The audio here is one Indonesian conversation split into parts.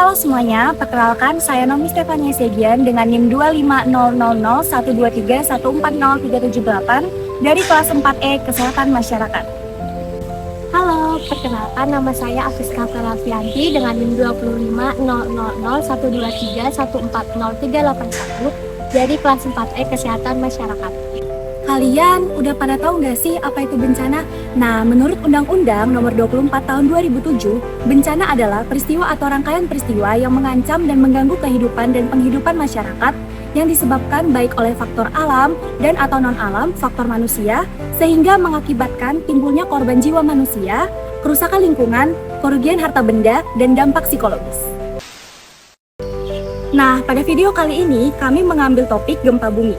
Halo semuanya, perkenalkan saya Nomi Stefania Segian dengan NIM 250000123140378 dari kelas 4E Kesehatan Masyarakat. Halo, perkenalkan nama saya Afiska Ferafianti dengan NIM 250000123140381 dari kelas 4E Kesehatan Masyarakat. Kalian udah pada tahu nggak sih apa itu bencana? Nah, menurut Undang-Undang Nomor 24 Tahun 2007, bencana adalah peristiwa atau rangkaian peristiwa yang mengancam dan mengganggu kehidupan dan penghidupan masyarakat yang disebabkan baik oleh faktor alam dan atau non-alam, faktor manusia, sehingga mengakibatkan timbulnya korban jiwa manusia, kerusakan lingkungan, kerugian harta benda, dan dampak psikologis. Nah, pada video kali ini kami mengambil topik gempa bumi.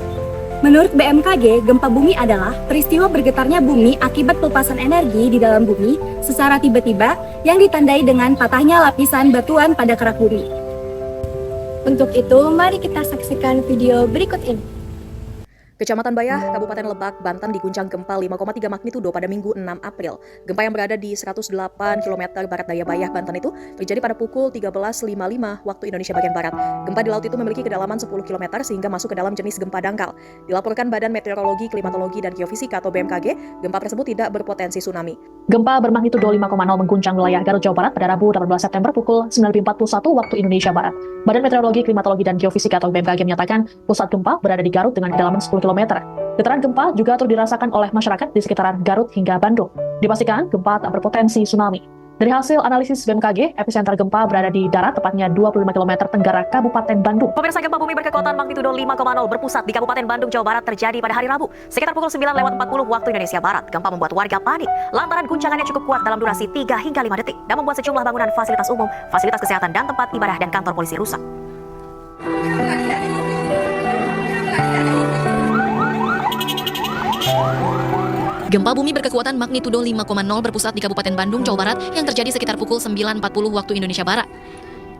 Menurut BMKG, gempa bumi adalah peristiwa bergetarnya bumi akibat pelepasan energi di dalam bumi secara tiba-tiba yang ditandai dengan patahnya lapisan batuan pada kerak bumi. Untuk itu, mari kita saksikan video berikut ini. Kecamatan Bayah, Kabupaten Lebak, Banten diguncang gempa 5,3 magnitudo pada Minggu 6 April. Gempa yang berada di 108 km barat daya Bayah, Banten itu terjadi pada pukul 13.55 waktu Indonesia bagian barat. Gempa di laut itu memiliki kedalaman 10 km sehingga masuk ke dalam jenis gempa dangkal. Dilaporkan Badan Meteorologi, Klimatologi, dan Geofisika atau BMKG, gempa tersebut tidak berpotensi tsunami. Gempa bermagnitudo 5,0 mengguncang wilayah Garut, Jawa Barat pada Rabu 18 September pukul 9.41 waktu Indonesia Barat. Badan Meteorologi, Klimatologi, dan Geofisika atau BMKG menyatakan pusat gempa berada di Garut dengan kedalaman 10 km. Getaran gempa juga turut dirasakan oleh masyarakat di sekitaran Garut hingga Bandung. Dipastikan gempa tak berpotensi tsunami. Dari hasil analisis BMKG, epicenter gempa berada di darat tepatnya 25 km tenggara Kabupaten Bandung. Pemirsa, gempa bumi berkekuatan magnitudo 5,0 berpusat di Kabupaten Bandung, Jawa Barat terjadi pada hari Rabu sekitar pukul 9.40 waktu Indonesia Barat. Gempa membuat warga panik lantaran guncangannya cukup kuat dalam durasi 3 hingga 5 detik dan membuat sejumlah bangunan fasilitas umum, fasilitas kesehatan, dan tempat ibadah dan kantor polisi rusak. Gempa bumi berkekuatan magnitudo 5,0 berpusat di Kabupaten Bandung, Jawa Barat yang terjadi sekitar pukul 9.40 waktu Indonesia Barat.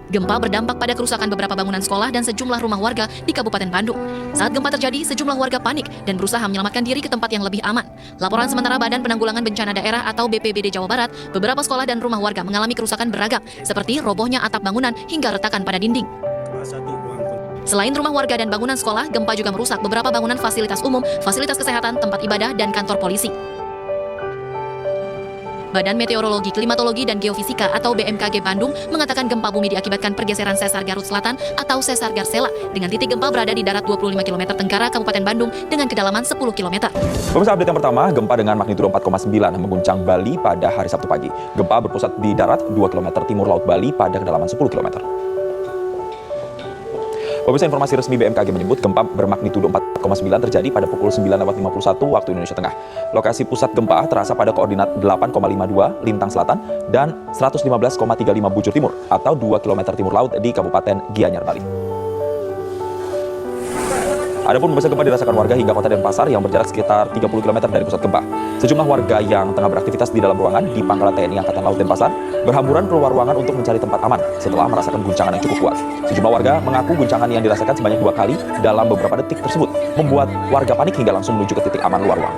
Gempa berdampak pada kerusakan beberapa bangunan sekolah dan sejumlah rumah warga di Kabupaten Bandung. Saat gempa terjadi, sejumlah warga panik dan berusaha menyelamatkan diri ke tempat yang lebih aman. Laporan sementara Badan Penanggulangan Bencana Daerah atau BPBD Jawa Barat, beberapa sekolah dan rumah warga mengalami kerusakan beragam, seperti robohnya atap bangunan hingga retakan pada dinding. Selain rumah warga dan bangunan sekolah, gempa juga merusak beberapa bangunan fasilitas umum, fasilitas kesehatan, tempat ibadah, dan kantor polisi. Badan Meteorologi, Klimatologi, dan Geofisika atau BMKG Bandung mengatakan gempa bumi diakibatkan pergeseran sesar Garut Selatan atau sesar Garsela dengan titik gempa berada di darat 25 km tenggara Kabupaten Bandung dengan kedalaman 10 km. Pemirsa, update yang pertama, gempa dengan magnitudo 4,9 mengguncang Bali pada hari Sabtu pagi. Gempa berpusat di darat 2 km timur laut Bali pada kedalaman 10 km. Pemirsa, informasi resmi BMKG menyebut gempa bermagnitudo 4,9 terjadi pada pukul 9.51 waktu Indonesia Tengah. Lokasi pusat gempa terasa pada koordinat 8,52 lintang selatan dan 115,35 bujur timur atau 2 km timur laut di Kabupaten Gianyar, Bali. Adapun besar gempa dirasakan warga hingga kota Denpasar yang berjarak sekitar 30 km dari pusat gempa. Sejumlah warga yang tengah beraktivitas di dalam ruangan di Pangkalan TNI Angkatan Laut Denpasar berhamburan keluar ruangan untuk mencari tempat aman setelah merasakan guncangan yang cukup kuat. Sejumlah warga mengaku guncangan yang dirasakan sebanyak 2 kali dalam beberapa detik tersebut membuat warga panik hingga langsung menuju ke titik aman luar ruang.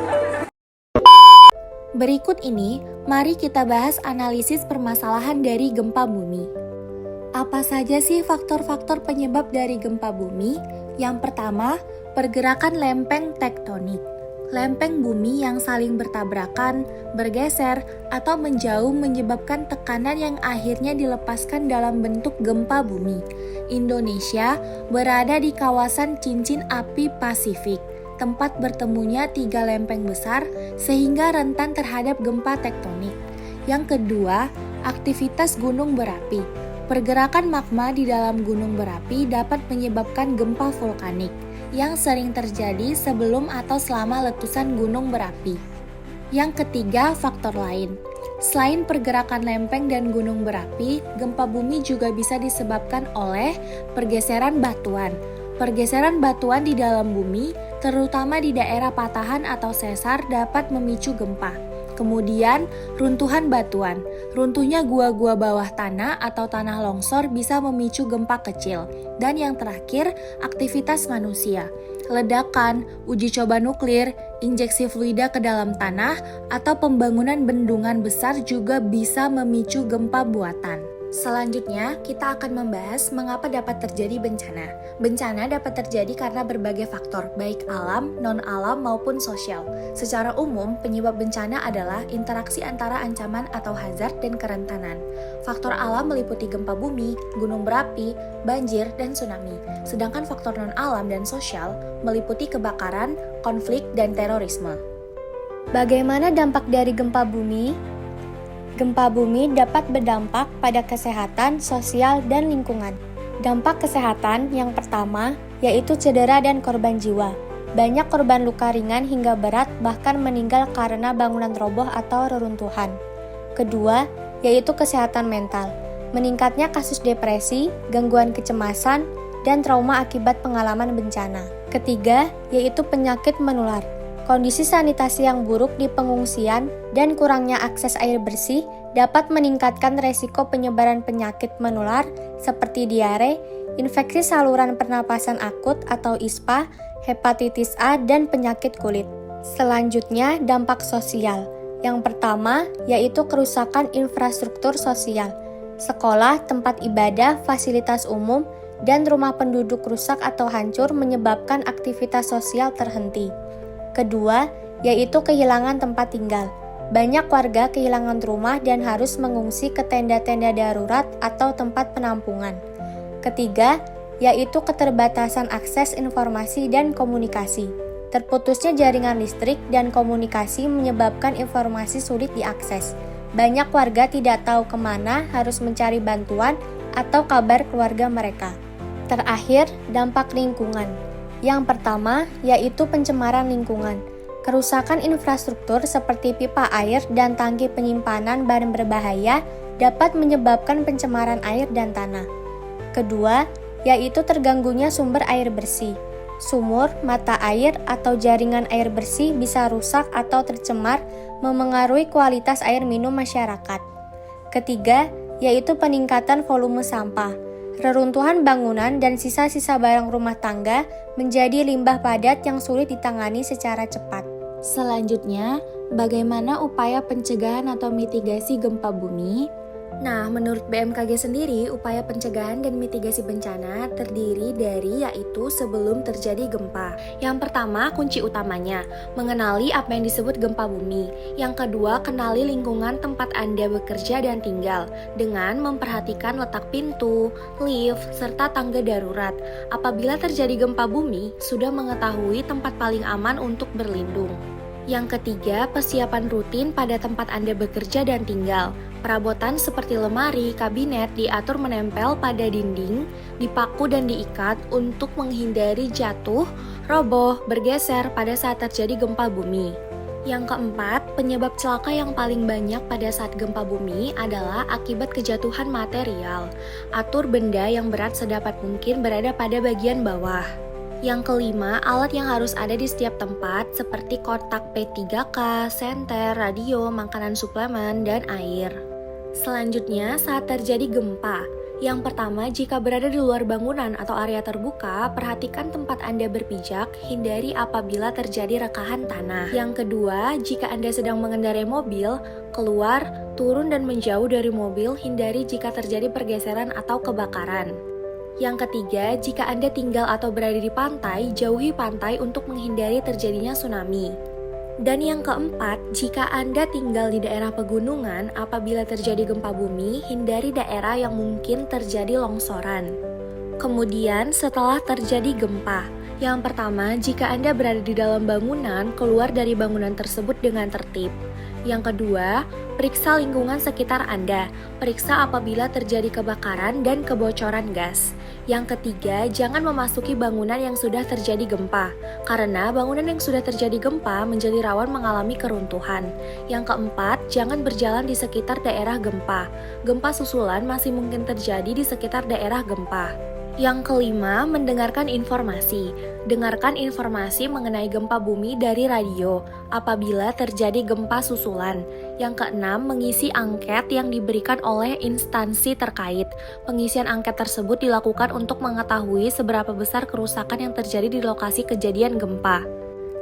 Berikut ini, mari kita bahas analisis permasalahan dari gempa bumi. Apa saja sih faktor-faktor penyebab dari gempa bumi? Yang pertama, pergerakan lempeng tektonik. Lempeng bumi yang saling bertabrakan, bergeser, atau menjauh menyebabkan tekanan yang akhirnya dilepaskan dalam bentuk gempa bumi. Indonesia berada di kawasan cincin api Pasifik, tempat bertemunya 3 lempeng besar sehingga rentan terhadap gempa tektonik. Yang kedua, aktivitas gunung berapi. Pergerakan magma di dalam gunung berapi dapat menyebabkan gempa vulkanik yang sering terjadi sebelum atau selama letusan gunung berapi. Yang ketiga, faktor lain. Selain pergerakan lempeng dan gunung berapi, gempa bumi juga bisa disebabkan oleh pergeseran batuan. Pergeseran batuan di dalam bumi, terutama di daerah patahan atau sesar, dapat memicu gempa. Kemudian, runtuhan batuan. Runtuhnya gua-gua bawah tanah atau tanah longsor bisa memicu gempa kecil. Dan yang terakhir, aktivitas manusia. Ledakan, uji coba nuklir, injeksi fluida ke dalam tanah, atau pembangunan bendungan besar juga bisa memicu gempa buatan. Selanjutnya, kita akan membahas mengapa dapat terjadi bencana. Bencana dapat terjadi karena berbagai faktor, baik alam, non-alam, maupun sosial. Secara umum, penyebab bencana adalah interaksi antara ancaman atau hazard dan kerentanan. Faktor alam meliputi gempa bumi, gunung berapi, banjir, dan tsunami. Sedangkan faktor non-alam dan sosial meliputi kebakaran, konflik, dan terorisme. Bagaimana dampak dari gempa bumi? Gempa bumi dapat berdampak pada kesehatan, sosial, dan lingkungan. Dampak kesehatan yang pertama yaitu cedera dan korban jiwa. Banyak korban luka ringan hingga berat bahkan meninggal karena bangunan roboh atau reruntuhan. Kedua, yaitu kesehatan mental. Meningkatnya kasus depresi, gangguan kecemasan, dan trauma akibat pengalaman bencana. Ketiga, yaitu penyakit menular. Kondisi sanitasi yang buruk di pengungsian dan kurangnya akses air bersih dapat meningkatkan resiko penyebaran penyakit menular seperti diare, infeksi saluran pernapasan akut atau ISPA, hepatitis A, dan penyakit kulit. Selanjutnya, dampak sosial. Yang pertama, yaitu kerusakan infrastruktur sosial. Sekolah, tempat ibadah, fasilitas umum, dan rumah penduduk rusak atau hancur menyebabkan aktivitas sosial terhenti. Kedua, yaitu kehilangan tempat tinggal. Banyak warga kehilangan rumah dan harus mengungsi ke tenda-tenda darurat atau tempat penampungan. Ketiga, yaitu keterbatasan akses informasi dan komunikasi. Terputusnya jaringan listrik dan komunikasi menyebabkan informasi sulit diakses. Banyak warga tidak tahu kemana harus mencari bantuan atau kabar keluarga mereka. Terakhir, dampak lingkungan. Yang pertama, yaitu pencemaran lingkungan. Kerusakan infrastruktur seperti pipa air dan tangki penyimpanan bahan berbahaya dapat menyebabkan pencemaran air dan tanah. Kedua, yaitu terganggunya sumber air bersih. Sumur, mata air, atau jaringan air bersih bisa rusak atau tercemar, memengaruhi kualitas air minum masyarakat. Ketiga, yaitu peningkatan volume sampah. Reruntuhan bangunan dan sisa-sisa barang rumah tangga menjadi limbah padat yang sulit ditangani secara cepat. Selanjutnya, bagaimana upaya pencegahan atau mitigasi gempa bumi? Nah, menurut BMKG sendiri, upaya pencegahan dan mitigasi bencana terdiri dari yaitu sebelum terjadi gempa. Yang pertama, kunci utamanya, mengenali apa yang disebut gempa bumi. Yang kedua, kenali lingkungan tempat Anda bekerja dan tinggal dengan memperhatikan letak pintu, lift, serta tangga darurat. Apabila terjadi gempa bumi, sudah mengetahui tempat paling aman untuk berlindung. Yang ketiga, persiapan rutin pada tempat Anda bekerja dan tinggal. Perabotan seperti lemari, kabinet diatur menempel pada dinding, dipaku dan diikat untuk menghindari jatuh, roboh, bergeser pada saat terjadi gempa bumi. Yang keempat, penyebab celaka yang paling banyak pada saat gempa bumi adalah akibat kejatuhan material. Atur benda yang berat sedapat mungkin berada pada bagian bawah. Yang kelima, alat yang harus ada di setiap tempat seperti kotak P3K, senter, radio, makanan suplemen, dan air. Selanjutnya, saat terjadi gempa. Yang pertama, jika berada di luar bangunan atau area terbuka, perhatikan tempat Anda berpijak, hindari apabila terjadi rekahan tanah. Yang kedua, jika Anda sedang mengendarai mobil, keluar, turun dan menjauh dari mobil, hindari jika terjadi pergeseran atau kebakaran. Yang ketiga, jika Anda tinggal atau berada di pantai, jauhi pantai untuk menghindari terjadinya tsunami. Dan yang keempat, jika Anda tinggal di daerah pegunungan, apabila terjadi gempa bumi, hindari daerah yang mungkin terjadi longsoran. Kemudian, setelah terjadi gempa, yang pertama, jika Anda berada di dalam bangunan, keluar dari bangunan tersebut dengan tertib. Yang kedua, periksa lingkungan sekitar Anda. Periksa apabila terjadi kebakaran dan kebocoran gas. Yang ketiga, jangan memasuki bangunan yang sudah terjadi gempa, karena bangunan yang sudah terjadi gempa menjadi rawan mengalami keruntuhan. Yang keempat, jangan berjalan di sekitar daerah gempa. Gempa susulan masih mungkin terjadi di sekitar daerah gempa. Yang kelima, mendengarkan informasi. Dengarkan informasi mengenai gempa bumi dari radio apabila terjadi gempa susulan. Yang keenam, mengisi angket yang diberikan oleh instansi terkait. Pengisian angket tersebut dilakukan untuk mengetahui seberapa besar kerusakan yang terjadi di lokasi kejadian gempa.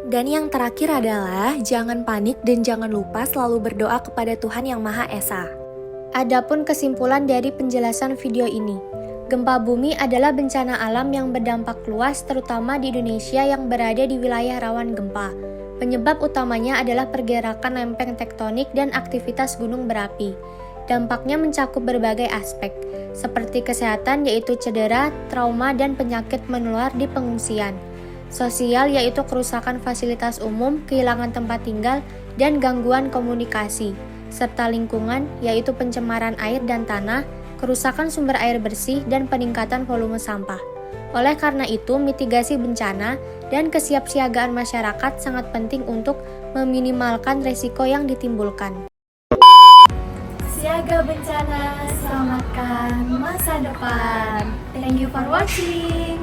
Dan yang terakhir adalah, jangan panik dan jangan lupa selalu berdoa kepada Tuhan Yang Maha Esa. Adapun kesimpulan dari penjelasan video ini, gempa bumi adalah bencana alam yang berdampak luas terutama di Indonesia yang berada di wilayah rawan gempa. Penyebab utamanya adalah pergerakan lempeng tektonik dan aktivitas gunung berapi. Dampaknya mencakup berbagai aspek, seperti kesehatan yaitu cedera, trauma, dan penyakit menular di pengungsian. Sosial yaitu kerusakan fasilitas umum, kehilangan tempat tinggal, dan gangguan komunikasi. Serta lingkungan yaitu pencemaran air dan tanah, kerusakan sumber air bersih, dan peningkatan volume sampah. Oleh karena itu, mitigasi bencana dan kesiapsiagaan masyarakat sangat penting untuk meminimalkan resiko yang ditimbulkan. Siaga bencana, selamatkan masa depan. Thank you for watching.